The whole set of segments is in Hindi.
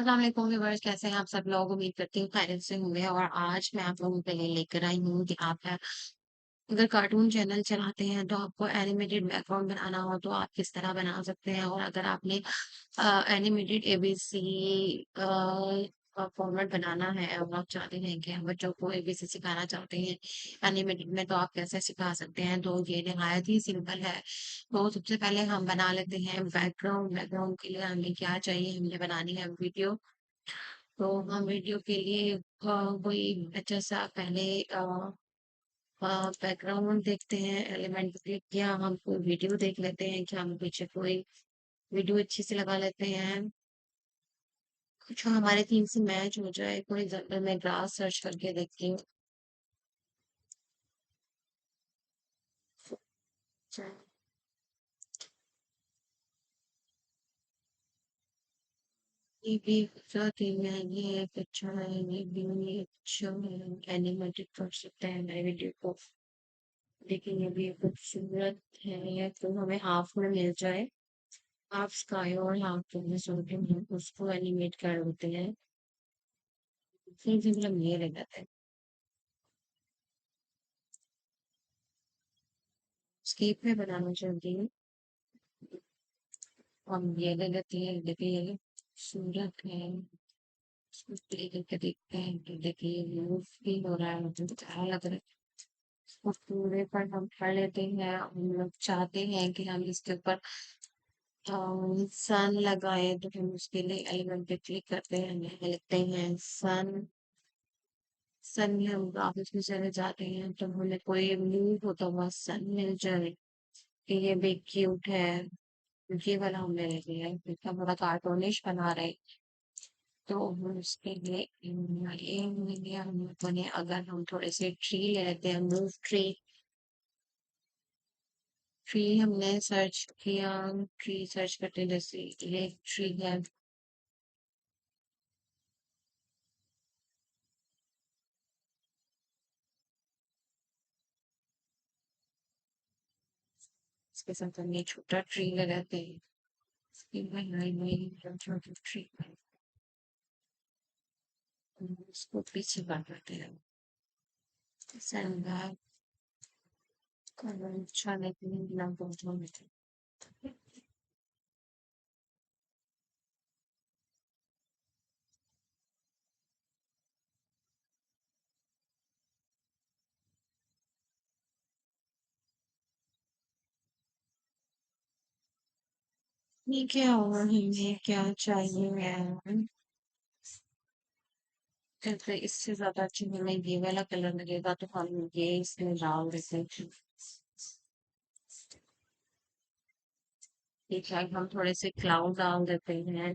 अस्सलाम वालेकुम व्यूअर्स, कैसे हैं आप सब लोग। उम्मीद करती हूँ खैरियत से होंगे। और आज मैं आप लोगों के लिए लेकर आई हूँ कि आप अगर कार्टून चैनल चलाते हैं तो आपको एनिमेटेड बैकग्राउंड बनाना हो तो आप किस तरह बना सकते हैं। और अगर आपने एनिमेटेड एबीसी फॉर्मेट बनाना है और आप चाहते हैं कि हम बच्चों को एबीसी सिखाना चाहते हैं एनिमेटेड में, तो आप कैसे सिखा सकते हैं। तो ये नहायत ही सिंपल है। तो सबसे पहले हम बना लेते हैं बैकग्राउंड। बैकग्राउंड के लिए हमें क्या चाहिए, हमें बनानी है वीडियो। तो हम वीडियो के लिए कोई अच्छा सा पहले बैकग्राउंड देखते हैं, एलिमेंट क्लिक किया, हम कोई वीडियो देख लेते हैं कि हम पीछे कोई वीडियो अच्छी से लगा लेते हैं कुछ हमारे थीम से मैच हो जाए। फॉर एग्जाम्पल मैं ग्रास सर्च करके देखती हूँ। ये भी अच्छा थीम है, ये एक अच्छा है, ये भी अच्छा है। एनिमेटेड कर सकते हैं नए वीडियो को। लेकिन ये भी खूबसूरत है, तो हमें हाफ में मिल जाए। हाफ स्काई और हाफ तुमने सोते हैं उसको एनिमेट कर देते हैं। फिर भी मतलब ये लग जाता है। स्केप में बनाना चाहती हूँ। हम ये ले लेते हैं, देखिए ये सूरत है। इसको प्ले करके देखते हैं तो देखिए मूव भी हो रहा है, मुझे तो अच्छा लग रहा है। इसको पूरे पर हम कर लेते हैं। हम लोग चाहते हैं कि हम इसके ऊपर सन लगाए, तो हम उसके लिए एलिमेंट पे क्लिक करते हैं, हमें लिखते हैं सन। सन में हम ग्राफिक्स में चले जाते हैं तो हमें कोई मूव होता हुआ सन मिल जाए कि ये भी क्यूट है। ये वाला हमने ले लिया है, इसका बड़ा कार्टूनिश बना रहे। तो हम उसके लिए ये मिले हम बने। अगर हम थोड़े से ट्री ले लेते हैं, मूव ट्री। ट्री हमने सर्च किया, ट्री सर्च करते हैं, जैसे ये ट्री है। इसके साथ हम ये छोटा ट्री लगाते हैं। इसके में छोटा ट्री उसको पीछे बनाते हैं। सैंडबैग अच्छा लेकिन बिना बोझों में थे। ठीक है, और हमें क्या चाहिए है। फिर इससे ज्यादा अच्छी हमें ये वाला कलर लगेगा, तो हम ये इसमें डाल देते हैं। ठीक है, हम थोड़े से क्लाउड डाल देते हैं।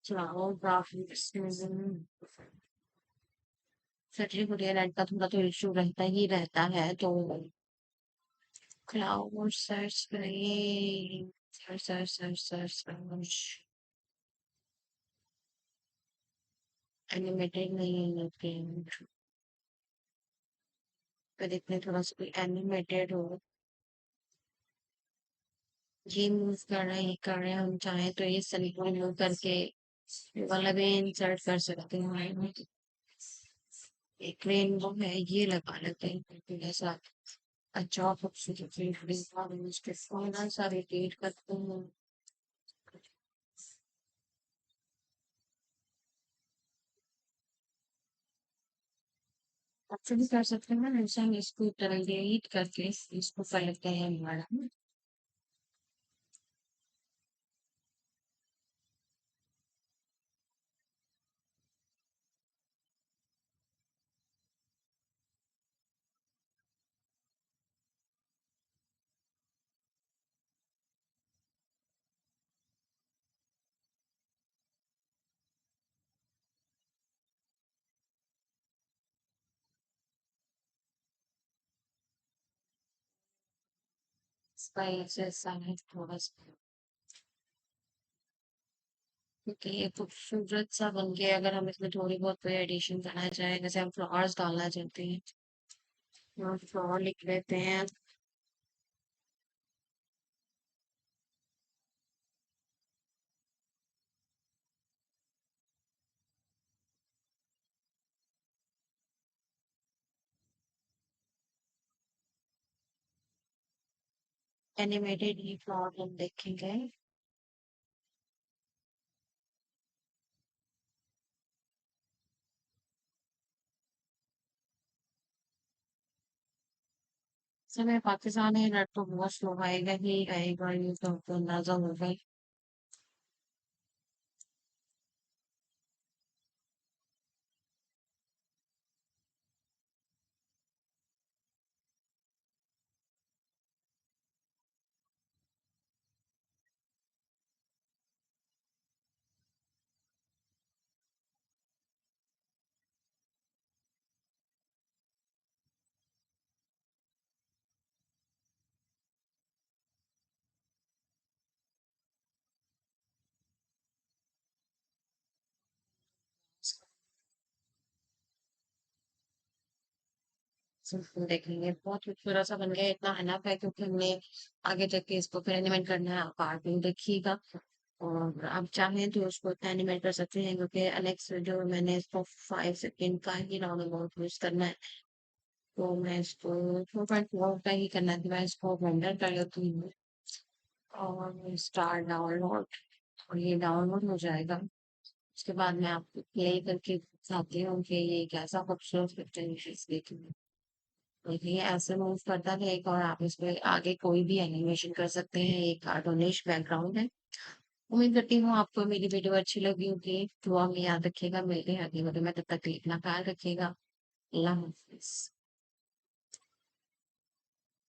क्लाउड ग्राफिक्स सटरी कुरियर लाइट का थोड़ा तो इशू रहता ही रहता है। तो क्लाउड सर्च करिए, search search search search search. Animated नहीं है गेम, पर इतने थोड़ा सा कोई एनिमेटेड हो। ये मूव कर रहे हैं, ये कर रहे हैं, हम चाहें तो ये सलीको मूव करके ये वाला भी इंसर्ट कर सकते हैं। एक रेनबो है, ये लगा लेते हैं ऐसा। अच्छा खूबसूरत थोड़ा सा रोटेट करते हैं। आपसे भी कर सकते हैं ना, ऐसा हम इसको डिलीट करके इसको कर लेते हैं हमारा। इसका ऐसा है थोड़ा सा, क्योंकि ये खूबसूरत सा बन गया। अगर हम इसमें थोड़ी बहुत कोई एडिशन करना चाहें, जैसे हम फ्लावर्स डालना चाहते हैं, फ्लावर लिख लेते हैं। एनिमेटेड ई प्लॉट हम देखेंगे। समय पाकिस्तान है, नेट तो बहुत स्लो आएगा ही आएगा, ये तो आपको अंदाजा होगा ही। सिंपल देखेंगे, बहुत खूबसूरत सा बन गया, इतना अनफ है क्योंकि हमने आगे जाके के इसको फिर एनिमेट करना है, आप कार्टून देखिएगा। और आप चाहें तो उसको इतना एनिमेट कर सकते हैं, क्योंकि नेक्स्ट वीडियो में मैंने इसको 5 सेकेंड का ही राउंड अबाउट यूज करना है। तो मैं इसको 4.4 का ही करना है, तो मैं इसको रेंडर कर लेती हूँ और स्टार्ट डाउनलोड, और ये डाउनलोड हो जाएगा। उसके बाद मैं आपको प्ले करके दिखाती हूँ कि ये कैसा खूबसूरत पिक्चर है, देखिए। देखिए ऐसे मूव करता रहेगा और आप इसमें आगे कोई भी एनिमेशन कर सकते हैं, ये कार्टूनिश बैकग्राउंड है। उम्मीद करती हूँ आपको मेरी वीडियो अच्छी लगी होगी, दुआ में याद रखिएगा, मिलते हैं अगली वीडियो में, तब तक के लिए अपना ख्याल रखिएगा। अल्लाह हाफिज।